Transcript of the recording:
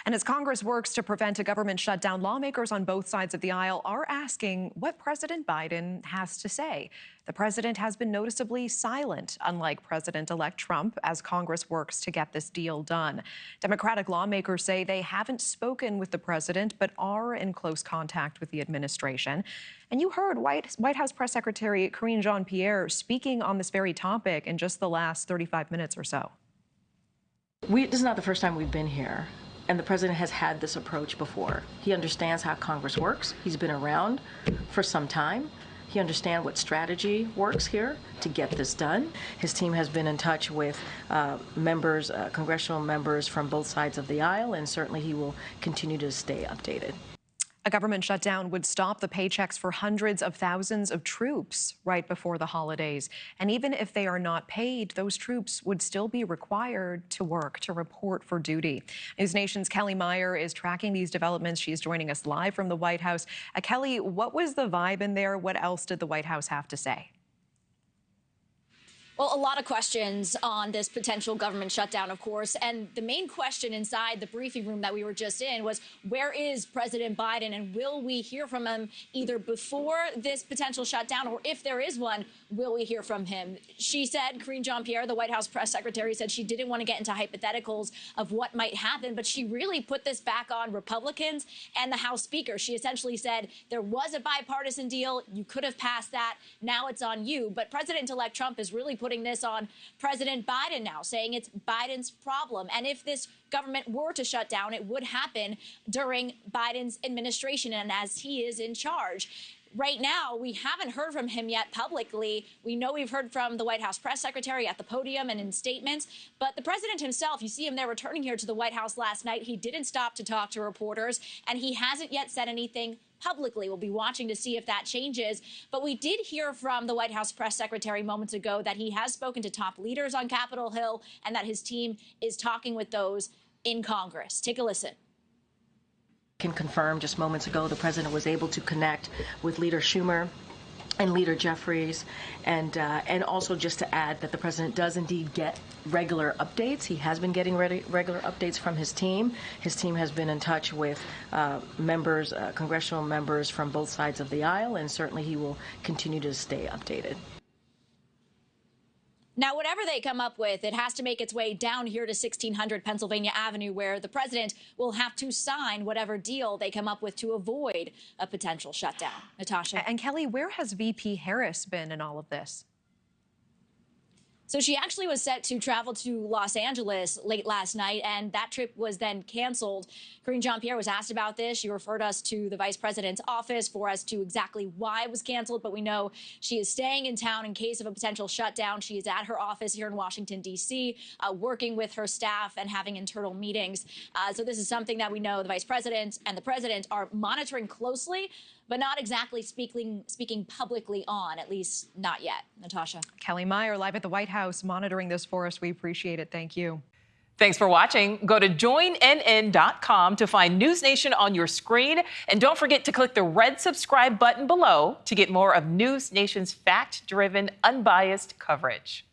And as Congress works to prevent a government shutdown, lawmakers on both sides of the aisle are asking what President Biden has to say. The president has been noticeably silent, unlike President-elect Trump, as Congress works to get this deal done. Democratic lawmakers say they haven't spoken with the president, but are in close contact with the administration. And you heard White House Press Secretary Karine Jean-Pierre speaking on this very topic in just the last 35 minutes or so. This is not the first time we've been here, and the president has had this approach before. He understands how Congress works. He's been around for some time. He understands what strategy works here to get this done. His team has been in touch with congressional members from both sides of the aisle, and certainly he will continue to stay updated. A government shutdown would stop the paychecks for hundreds of thousands of troops right before the holidays. And even if they are not paid, those troops would still be required to work, to report for duty. NewsNation's Kellie Meyer is tracking these developments. She is joining us live from the White House. Kellie, what was the vibe in there? What else did the White House have to say? Well, a lot of questions on this potential government shutdown, of course. And the main question inside the briefing room that we were just in was, where is President Biden? And will we hear from him either before this potential shutdown, or if there is one, will we hear from him? She said, Karine Jean-Pierre, the White House press secretary, said she didn't want to get into hypotheticals of what might happen, but she really put this back on Republicans and the House Speaker. She essentially said there was a bipartisan deal. You could have passed that. Now it's on you. But President-elect Trump is really putting this on President Biden now, saying it's Biden's problem. And if this government were to shut down, it would happen during Biden's administration and as he is in charge. Right now, we haven't heard from him yet publicly. We know we've heard from the White House press secretary at the podium and in statements, but the president himself, you see him there returning here to the White House last night. He didn't stop to talk to reporters, and he hasn't yet said anything publicly. We'll be watching to see if that changes. But we did hear from the White House press secretary moments ago that he has spoken to top leaders on Capitol Hill and that his team is talking with those in Congress. Take a listen. Can confirm just moments ago the president was able to connect with Leader Schumer and Leader Jeffries, and also just to add that the president does indeed get regular updates. He has been getting regular updates from his team. His team has been in touch with congressional members from both sides of the aisle, and certainly he will continue to stay updated. Now, whatever they come up with, it has to make its way down here to 1600 Pennsylvania Avenue, where the president will have to sign whatever deal they come up with to avoid a potential shutdown. Natasha. And Kellie, where has VP Harris been in all of this? So she actually was set to travel to Los Angeles late last night, and that trip was then canceled. Karine Jean-Pierre was asked about this. She referred us to the vice president's office for as to exactly why it was canceled, but we know she is staying in town in case of a potential shutdown. She is at her office here in Washington, D.C., working with her staff and having internal meetings. So this is something that we know the vice president and the president are monitoring closely, but not exactly speaking publicly on, at least not yet. Natasha. Kellie Meyer, live at the White House, monitoring this for us. We appreciate it. Thank you. Thanks for watching. Go to joinnn.com to find NewsNation on your screen. And don't forget to click the red subscribe button below to get more of NewsNation's fact-driven, unbiased coverage.